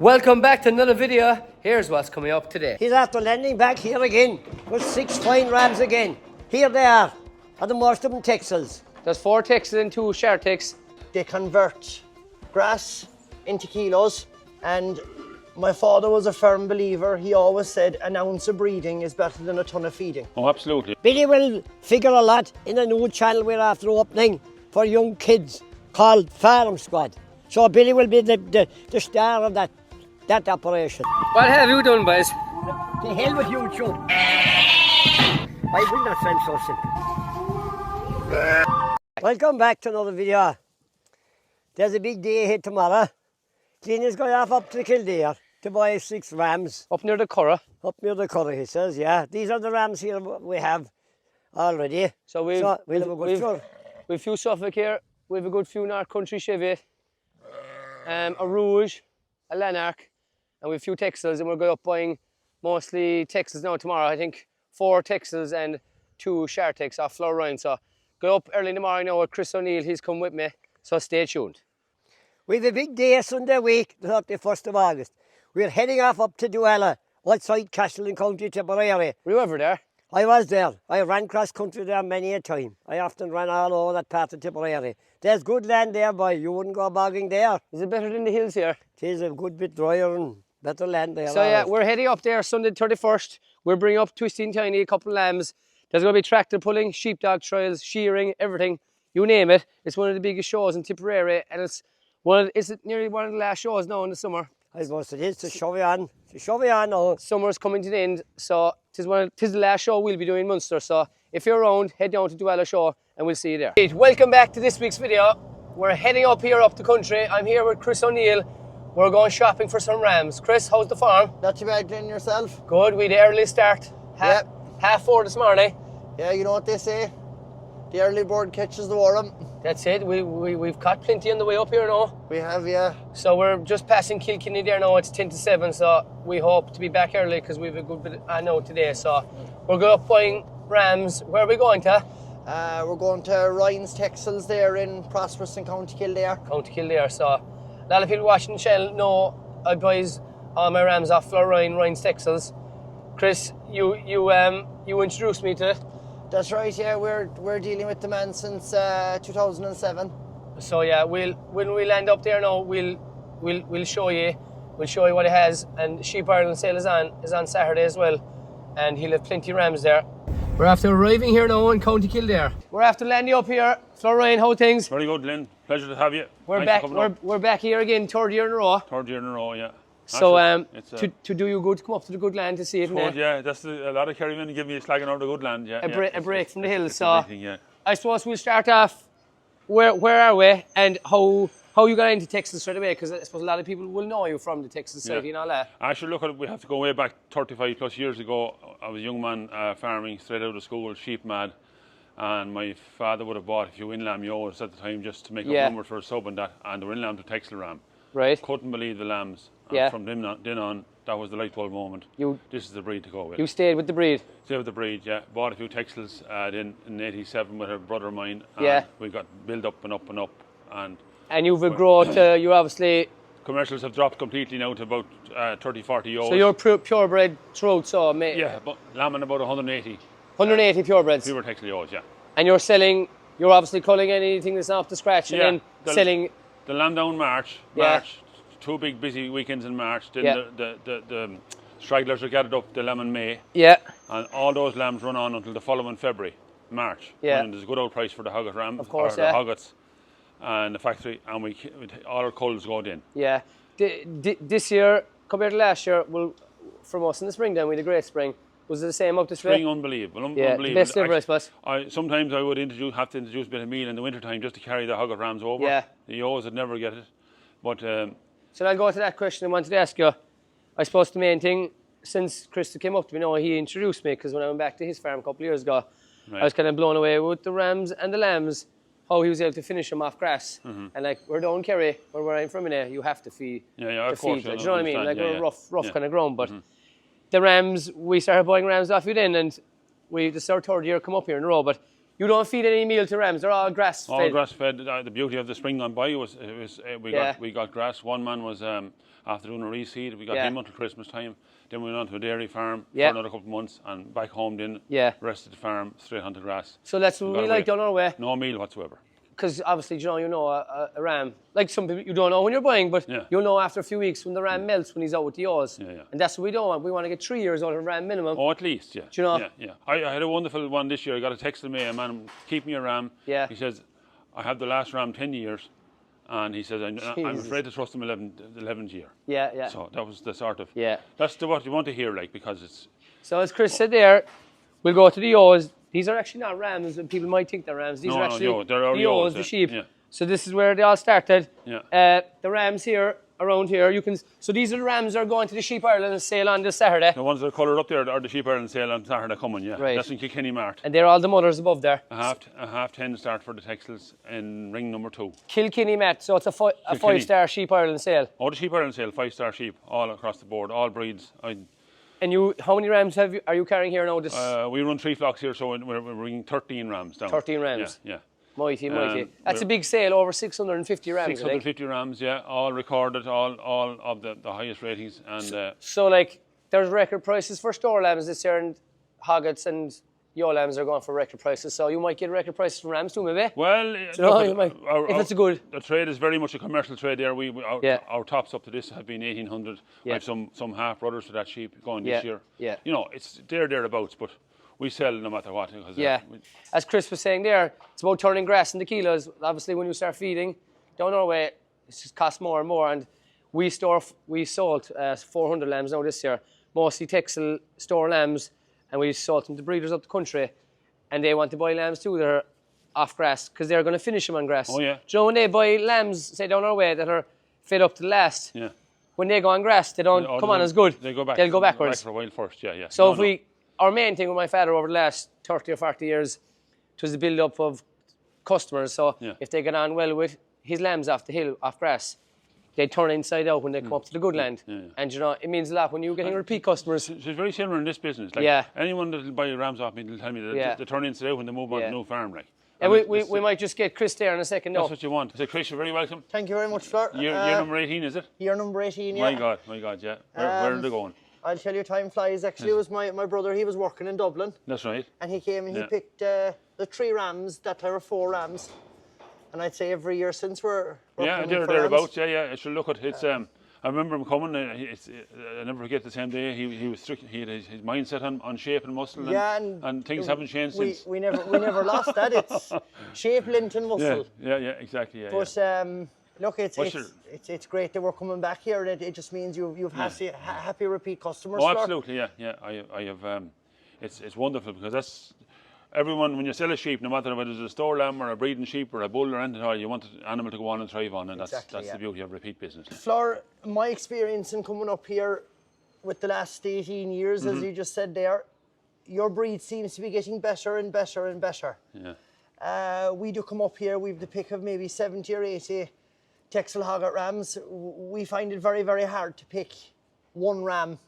Welcome back to another video. Here's what's coming up today. He's after landing back here again with 6 fine rams again. Here they are, and the most of them Texels. There's 4 Texels and 2 share ticks. They convert grass into kilos, and my father was a firm believer. He always said an ounce of breeding is better than a ton of feeding. Oh, absolutely. Billy will figure a lot in a new channel we're after opening for young kids called Farm Squad. So Billy will be the star of that operation. What have you done, boys? The hell with YouTube. I will not sound so simple. Welcome back to another video. There's a big day here tomorrow. Clean going off up to Kildare to buy 6 rams. Up near the Curragh. Up near the Curragh, he says, yeah. These are the rams here we have already. So we'll have a good few. We've a few Suffolk here. We've a good few North Country Chevy, a Rouge, a Lanark, and we've a few Texels, and we're going up buying mostly Texels now tomorrow. I think 4 Texels and 2 share ticks off Florine. So go up early in the morning now with Chris O'Neill. He's come with me, so stay tuned. We've a big day Sunday week, the 31st of August. We're heading off up to Dualla, outside Castle in County Tipperary. Were you ever there? I was there. I ran cross country there many a time. I often ran all over that part of Tipperary. There's good land there, boy. You wouldn't go bogging there. Is it better than the hills here? It is a good bit drier and better land there. So yeah, we're heading up there Sunday 31st. We're bringing up Twisty Tiny, a couple of lambs. There's going to be tractor pulling, sheepdog trials, shearing, everything. You name it. It's one of the biggest shows in Tipperary, and it's nearly one of the last shows now in the summer. I suppose it is to shove you on. To shove you on now. Summer's coming to the end, so tis the last show we'll be doing in Munster. So if you're around, head down to Dualla Show and we'll see you there. Right, welcome back to this week's video. We're heading up here up the country. I'm here with Chris O'Neill. We're going shopping for some rams. Chris, how's the farm? Not too bad, Glenn, yourself? Good, we had an early start. Half 4 this morning. Yeah, you know what they say? The early bird catches the worm. That's it. We've caught plenty on the way up here now. We have, yeah. So we're just passing Kilkenny there now. It's 10 to 7, so we hope to be back early because we have a good bit I know today. So we're going up buying rams. Where are we going to? We're going to Ryan's Texels there in Prosperous in County Kildare. County Kildare. So a lot of people watching the channel know I buys all my rams off Ryan's Texels. Chris, you introduced me to it. That's right, yeah. We're dealing with the man since 2007. So yeah, when we land up there now, we'll show you. We'll show you what he has. And Sheep Ireland sale is on Saturday as well, and he'll have plenty of rams there. We're after arriving here now in County Kildare. We're after landing up here. Florine, how things? Very good, Lynn. Pleasure to have you. We're Thanks back. We're back here again, 3rd year in a row. 3rd year in a row, yeah. So to do you good to come up to the good land to see it. Good, yeah. That's a lot of Kerrymen give me a slagging out of the good land, yeah. A break from the hills. So yeah. I suppose we'll start off. Where are we and how you got into Texas straight away? Because I suppose a lot of people will know you from the Texas side and all that. Actually, look, we have to go way back 35 plus years ago. I was a young man farming straight out of school, sheep mad, and my father would have bought a few inland ewes at the time just to make up numbers for a sub and that, and they were inland to Texel ram. Right. Couldn't believe the lambs. From then on, that was the light bulb moment. This is the breed to go with. You stayed with the breed? Stayed with the breed, yeah. Bought a few Texels then in 87 with a brother of mine. And we got built up and up and up. And you've grown to, you obviously... Commercials have dropped completely now to about 30, 40 ewes. So you're purebred throughout, so... Yeah, but lambing about 180. 180 purebreds? Pure Texel ewes, yeah. And you're obviously culling anything that's not up to scratch and then selling... The lamb down March, 2 big busy weekends in March. Then the stragglers are gathered up the lamb in May. Yeah. And all those lambs run on until the following February, March. Yeah. And there's a good old price for the hogget ram. Of course, the hoggets and the factory, and all our culls go in. Yeah. This year, compared to last year, from us in the spring then, we had a great spring. Was it the same up this way? Spring, unbelievable. Yeah, the best ever, I suppose. Sometimes I would have to introduce a bit of meal in the winter time just to carry the hogget rams over. Yeah. The ewes would never get it. But... So I'll go to that question I wanted to ask you. I suppose the main thing, since Chris came up to me, he introduced me, because when I went back to his farm a couple of years ago, I was kind of blown away with the rams and the lambs, how he was able to finish them off grass. Mm-hmm. And like, we're down Kerry, where I'm from, you have to feed. Of course. Do you know what I mean? Like, we're rough kind of ground. But the rams, we started buying rams off you then, and this is our 3rd year come up here in a row. But You don't feed any meal to rams. They're all grass fed. All grass fed. The beauty of the spring gone by was we got grass. One man was after doing a reseed. We got him until Christmas time. Then we went on to a dairy farm for another couple of months, and back home then. Rest of the farm straight onto grass. So that's what we like down our way. No meal whatsoever. Because obviously, you know a ram, like some people, you don't know when you're buying, but you'll know after a few weeks when the ram melts when he's out with the ewes. And that's what we don't want. We want to get 3 years out of a ram minimum. Oh, at least, Do you know? Yeah. I had a wonderful one this year. I got a text from me, a man, keep me a ram. He says, I have the last ram 10 years. And he says, I'm afraid to trust him 11th year. Yeah. So that was the sort of, that's what you want to hear, like, because it's... So as Chris said there, we'll go to the ewes. These are actually not rams, and people might think they're rams. These are actually the ewes, the sheep. So this is where they all started. The rams here, around here, you can. So these are the rams that are going to the Sheep Ireland sale on this Saturday. The ones that are coloured up there are the Sheep Ireland sale on Saturday coming. Right. That's in Kilkenny Mart. And they're all the mothers above there. A half 10 start for the Texels in ring number 2. Kilkenny Mart. So it's a 5-star Sheep Ireland sale. Oh, the Sheep Ireland sale, 5-star sheep, all across the board, all breeds. And how many rams are you carrying here now? We run 3 flocks here, so we're bringing 13 rams down. 13 rams. Yeah. Mighty. That's a big sale, over 650 rams. 650 rams, all recorded, all of the highest ratings. And so like, there's record prices for store lambs this year, and hoggets and ewe lambs are going for record prices. So you might get record prices from rams too, maybe. Well, if it's good. The trade is very much a commercial trade there. Our tops up to this have been 1,800. I have some half brothers to that sheep going this year. You know, it's thereabouts, but we sell no matter what. As Chris was saying there, it's about turning grass into kilos. Obviously, when you start feeding down our way, it just costs more and more. And we sold 400 lambs now this year, mostly Texel store lambs, and we sold them to breeders up the country, and they want to buy lambs too. They're off grass because they're going to finish them on grass. Oh yeah. Do you know when they buy lambs, say down our way, that are fed up to the last? When they go on grass, they don't come on as good. They go back. They'll go backwards. Back for a while first. So our main thing with my father over the last 30 or 40 years was the build-up of customers. So if they get on well with his lambs off the hill, off grass, they turn inside out when they come up to the good land. And you know, it means a lot when you're getting repeat customers. It's very similar in this business. Like anyone that will buy rams off me will tell me that they turn inside out when they move on to a new farm. Like. And we might just get Chris there in a second now. That's what you want. So Chris, you're very welcome. Thank you very much, Fleur. Year number 18, is it? Year number 18, My God, yeah. Where are they going? I'll tell you, time flies. Actually, it was my brother. He was working in Dublin. That's right. And he came and he picked the 3 rams. That there were 4 rams. And I'd say every year since we're they're thereabouts. I should look at it. I remember him coming. I never forget the same day. He was strict. He had his mindset on shape and muscle. And things haven't changed since. We never lost that. It's shape, length, and muscle. Yeah, exactly. But look, it's great that we're coming back here. It just means you've happy repeat customers. Oh, absolutely, yeah. I have. It's wonderful because that's everyone. When you sell a sheep, no matter whether it's a store lamb or a breeding sheep or a bull or anything, you want the animal to go on and thrive on, and that's the beauty of repeat business. Fleur, my experience in coming up here with the last 18 years, as you just said there, your breed seems to be getting better and better and better. Yeah. We do come up here. We've the pick of maybe 70 or 80. Texel Hogget rams. We find it very, very hard to pick one ram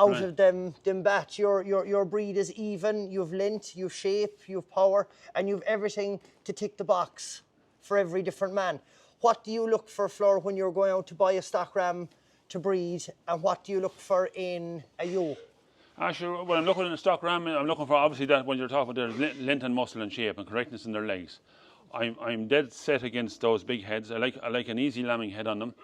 out of them batch. Your breed is even, you've length, you've shape, you've power, and you've everything to tick the box for every different man. What do you look for, Fleur, when you're going out to buy a stock ram to breed, and what do you look for in a ewe? Sure, when I'm looking in a stock ram, I'm looking for obviously that when you're talking about their length and muscle and shape and correctness in their legs. I'm dead set against those big heads. I like an easy lambing head on them,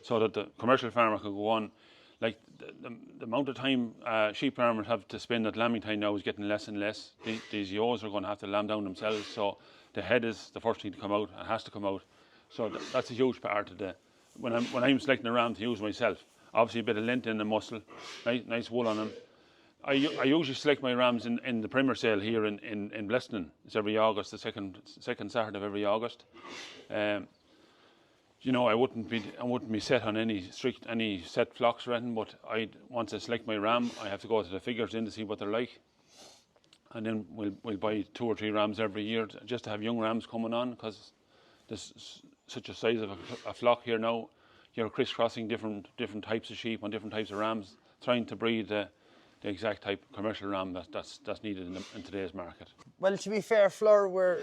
so that the commercial farmer can go on. Like the amount of time sheep farmers have to spend at lambing time now is getting less and less. These ewes are going to have to lamb down themselves, so the head is the first thing to come out. It has to come out. So that's a huge part of when I'm selecting a ram to use myself. Obviously a bit of length in the muscle, nice wool on them. I usually select my rams in the Premier sale here in Bleston. It's every August, the second Saturday of every August. You know, I wouldn't be set on any set flocks or anything, but once I select my ram, I have to go to the figures in to see what they're like. And then we'll buy 2 or 3 rams every year just to have young rams coming on, because there's such a size of a flock here now. You're crisscrossing different types of sheep and different types of rams, trying to breed the the exact type of commercial ram that's needed in today's market. Well, to be fair, Fleur, we're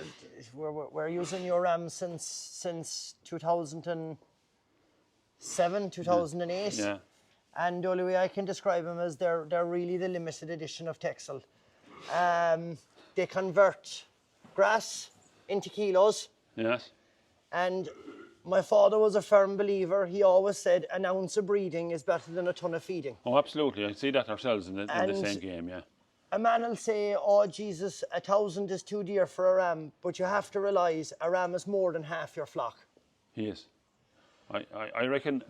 using your ram since 2007, 2008. Yeah. And the only way I can describe them is they're really the limited edition of Texel. They convert grass into kilos. Yes. And my father was a firm believer. He always said an ounce of breeding is better than a ton of feeding. Oh, absolutely. I see that ourselves in the same game, yeah. A man will say, oh, Jesus, 1,000 is too dear for a ram. But you have to realise a ram is more than half your flock. He is. I reckon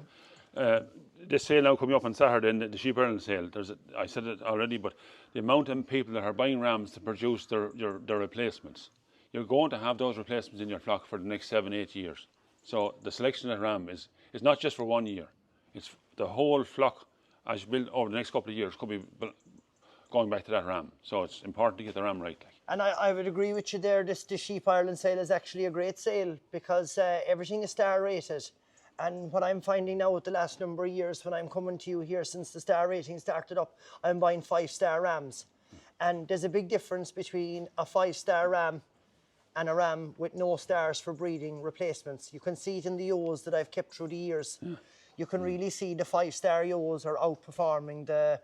this sale now coming up on Saturday, the sheep Ireland sale, I said it already, but the amount of people that are buying rams to produce their replacements, you're going to have those replacements in your flock for the next 7-8 years. So the selection of ram is not just for 1 year. It's the whole flock as you build over the next couple of years could be going back to that ram. So it's important to get the ram right. And I would agree with you there. The Sheep Ireland sale is actually a great sale because everything is star rated. And what I'm finding now with the last number of years when I'm coming to you here since the star rating started up, I'm buying 5-star rams. And there's a big difference between a 5-star ram and a ram with no stars for breeding replacements. You can see it in the ewes that I've kept through the years. Yeah. You can really see the 5-star ewes are outperforming the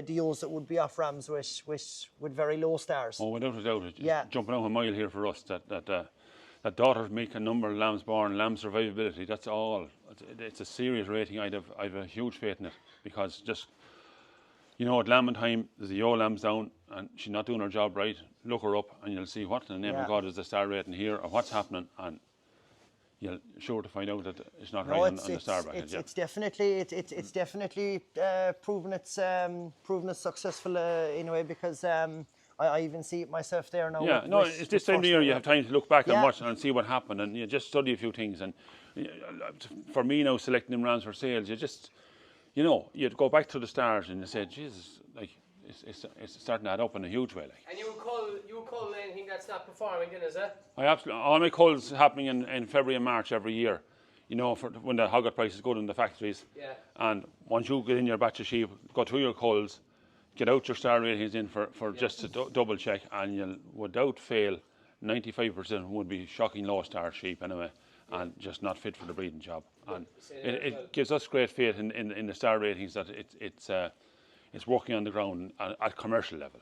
ewes that would be off rams with very low stars. Oh, without a doubt. It's jumping out a mile here for us that daughters make a number of lambs born, lamb survivability, that's all. It's a serious rating. I'd have a huge faith in it because just, you know, at lambing time, there's a ewe lamb's down and she's not doing her job right. Look her up and you'll see what in the name of God is the star rating here or what's happening, and you're sure to find out that it's not right on the star bracket. It's definitely proven it's successful in a way because I even see it myself there now. Yeah, no, it's this time of the year you have time to look back and watch and see what happened, and you just study a few things. And for me now, selecting them rams for sales, you'd go back to the stars and you say, Jesus, like it's starting to add up in a huge way. Like. And you would call anything that's not performing, then, is it? I absolutely. All my culls happening in February and March every year. You know, for when the hogget price is good in the factories. Yeah. And once you get in your batch of sheep, go through your culls, get out your star ratings in for just to double check, and you'll without fail 95% would be shocking low star sheep anyway, and just not fit for the breeding job. And it gives us great faith in the star ratings that it's working on the ground at commercial level.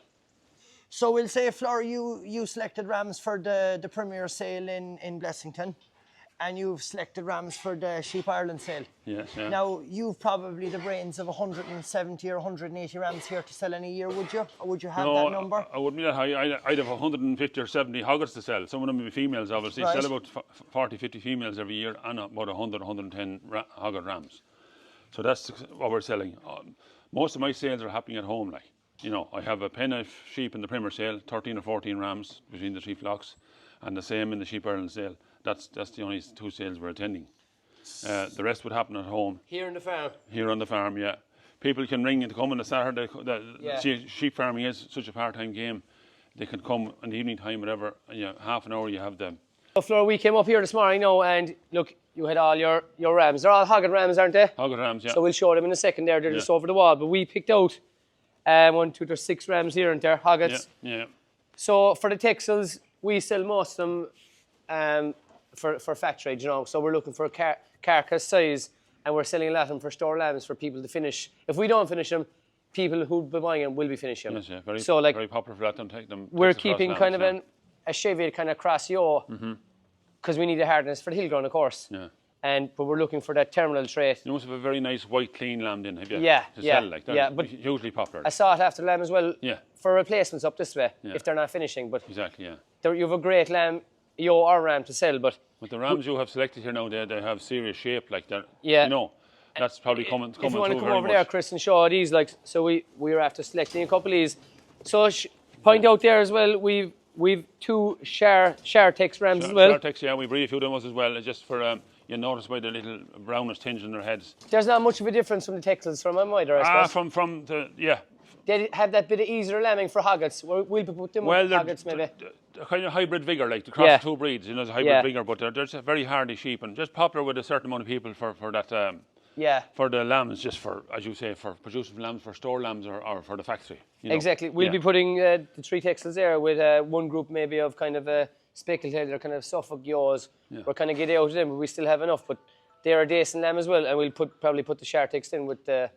So we'll say, Fleur, you selected rams for the Premier sale in Blessington, and you've selected rams for the Sheep Ireland sale. Yes, yeah. Now, you've probably the brains of 170 or 180 rams here to sell in a year, would you? Or would you have that number? I wouldn't be that high. I'd have 150 or 70 hoggets to sell. Some of them would be females, obviously. Right. Sell about 40, 50 females every year and about 100, 110 hogget rams. So that's what we're selling. Most of my sales are happening at home, like. You know, I have a pen of sheep in the Premier sale, 13 or 14 rams between the three flocks, and the same in the Sheep Ireland sale. That's the only two sales we're attending. The rest would happen at home. Here on the farm? Here on the farm, yeah. People can ring and come on a Saturday. Sheep farming is such a part-time game. They can come in the evening time, whatever, and half an hour you have them. So, Fleur, we came up here this morning now, and look, you had all your rams. They're all hogget rams, aren't they? Hogget rams, yeah. So we'll show them in a second there. They're just over the wall. But we picked out 1, 2, there's 6 rams here, aren't there? Hoggets. Yeah. So for the Texels, we sell most of them for factory, you know. So we're looking for a carcass size, and we're selling a lot of them for store lambs for people to finish. If we don't finish them, people who'll be buying them will be finishing them. Yes, yeah. Very popular for that. Take them. We're keeping kind of a Chevy kind of cross yaw because we need the hardness for the hill ground, of course. Yeah. But we're looking for that terminal trait. You must have a very nice white clean lamb in, have you? Yeah, sell, like. But hugely popular. A sought after lamb as well. Yeah. For replacements up this way if they're not finishing. But exactly, yeah. You have a great lamb, yaw or ram to sell, but with the rams you have selected here now, they have serious shape, like they're. Yeah. You know, that's probably coming. If you want to come over there, Chris, and show these, like, so we're after selecting a couple of these. So point out there as well, we've 2 Tex rams as well. Tex, yeah, we breed a few of them as well, just for. You notice by the little brownish tinge in their heads. There's not much of a difference from the Texels from them either, I suppose. From the, yeah. They have that bit of easier lambing for hoggets. We'll put them with hoggets maybe. They're kind of hybrid vigour, like the cross of 2 breeds, it's a hybrid vigour, but they're just very hardy sheep and just popular with a certain amount of people for that for the lambs, just for, as you say, for producing lambs for store lambs or for the factory. You know? Exactly. We'll be putting the 3 Texels there with one group maybe of kind of speckled head or kind of Suffolk yaws. We're kind of getting out of them, but we still have enough. But they're a decent lamb as well, and we'll probably put the Shartex in with the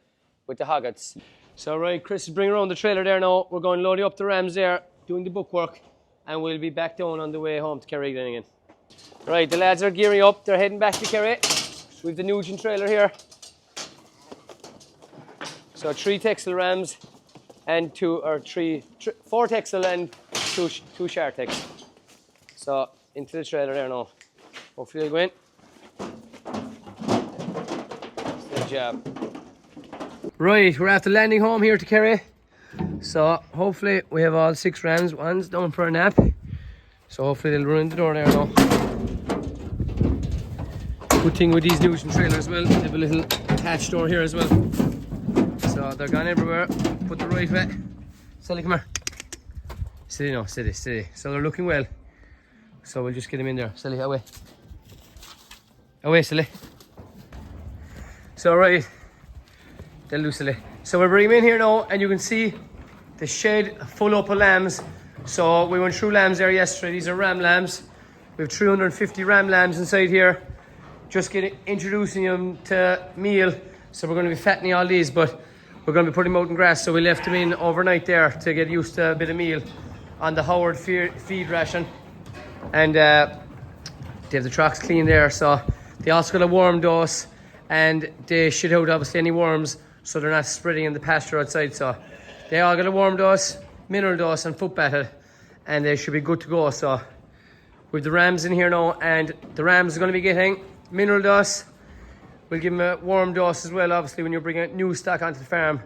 hoggets. So right, Chris is bringing around the trailer there now. We're going loading up the rams there, doing the bookwork, and we'll be back down on the way home to Kerry again. Right, the lads are gearing up. They're heading back to Kerry. We've the Nugent trailer here. So 3 Texel rams and 4 Texel and 2 Shartex. So into the trailer there now. Hopefully they'll go in. Good job. Right, we're after landing home here to Kerry. So hopefully we have all 6 rams. One's down for a nap. So hopefully they'll run in the door there now. Good thing with these Nugent trailers as well, they have a little attached door here as well. So they're gone everywhere. Put the right way. Sally, come here. Steady now, steady, steady. So they're looking well. So we'll just get them in there. Sally, away. Away, Sally. So right, they'll do Sally. So we're bringing them in here now, and you can see the shed full up of lambs. So we went through lambs there yesterday. These are ram lambs. We have 350 ram lambs inside here. Just introducing them to meal. So we're going to be fattening all these, but we're going to be putting them out in grass. So we left them in overnight there to get used to a bit of meal on the Howard feed ration. And they have the tracks clean there. So they also got a worm dose, and they shit out obviously any worms, so they're not spreading in the pasture outside. So they all got a worm dose, mineral dose, and foot battle, and they should be good to go. So with the rams in here now, and the rams are going to be getting mineral dose. We'll give them a worm dose as well. Obviously, when you're bringing new stock onto the farm,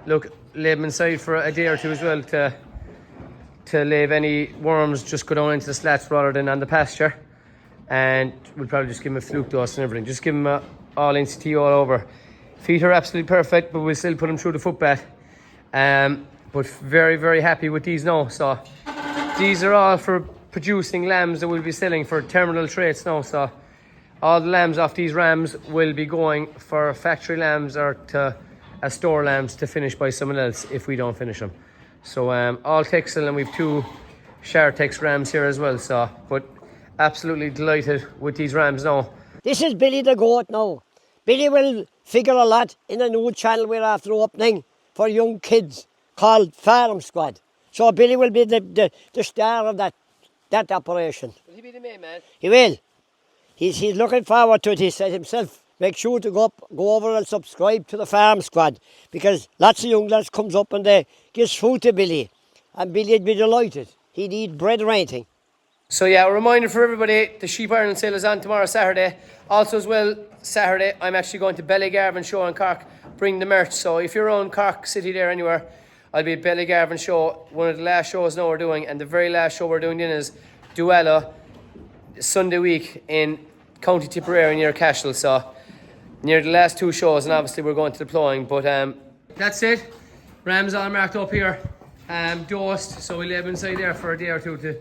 look, leave them inside for a day or two as well to leave any worms just go down into the slats rather than on the pasture. And we'll probably just give them a fluke dose and everything. Just give them all NCT all over. Feet are absolutely perfect, but we'll still put them through the foot bath. But very, very happy with these now. So these are all for producing lambs that we'll be selling for terminal traits now. So all the lambs off these rams will be going for factory lambs or to store lambs to finish by someone else if we don't finish them. So all Texel, and we've 2 Shartex rams here as well. So, but absolutely delighted with these rams now. This is Billy the goat now. Billy will figure a lot in a new channel we're after opening for young kids called Farm Squad. So Billy will be the star of that operation. Will he be the main man? He will. He's looking forward to it, he said himself. Make sure to go over and subscribe to the Farm Squad, because lots of young lads comes up and they gives food to Billy, and Billy'd be delighted. He'd eat bread or anything. So yeah, a reminder for everybody, the Sheep Ireland sale is on tomorrow, Saturday. Also as well, Saturday, I'm actually going to Bellygarvan Show in Cork, bring the merch. So if you're around Cork City there anywhere, I'll be at Bellygarvan Show, one of the last shows now we're doing, and the very last show we're doing then is Dualla, Sunday week in County Tipperary near Cashel. So near the last 2 shows, and obviously we're going to the ploughing. But that's it. Rams all marked up here, dosed, so we'll leave inside there for a day or two to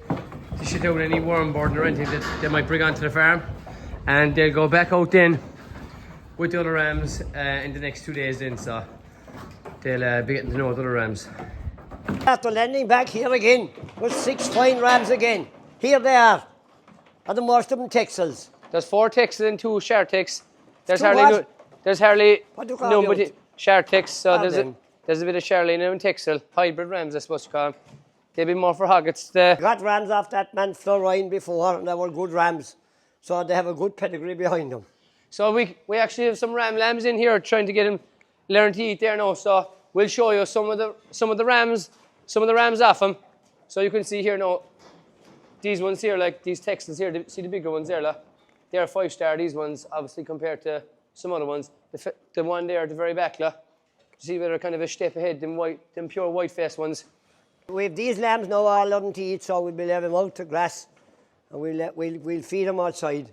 shit out any worm board or anything that they might bring onto the farm. And they'll go back out then with the other rams in the next 2 days then, so they'll be getting to know the other rams. After landing back here again with 6 fine rams again. Here they are, and the most of them Texels. There's 4 Texels and 2 Shartex. There's 2 hardly what? there's hardly What do you call nobody those? Shartex. So Them. there's a bit of Charlene and Texel, hybrid rams I suppose you call them. They'd be more for hoggets. The Got rams off that man Florine before, and they were good rams. So they have a good pedigree behind them. So we actually have some ram lambs in here trying to get them learn to eat there now. So we'll show you some of the rams off them. So you can see here now, these ones here, like these Texels here, see the bigger ones there, look. They're 5-star, these ones, obviously compared to some other ones. The one there at the very back, look. See where they're kind of a step ahead, them pure white-faced ones. We have these lambs now all of them to eat, so we'll be leaving them out to grass, and we'll feed them outside.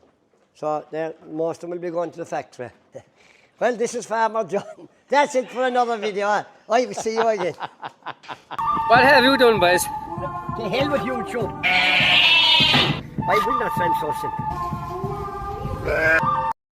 So most of them will be going to the factory. Well, this is Farmer John. That's it for another video. I will see you again. What have you done, boys? The hell with YouTube. I will not sound so simple.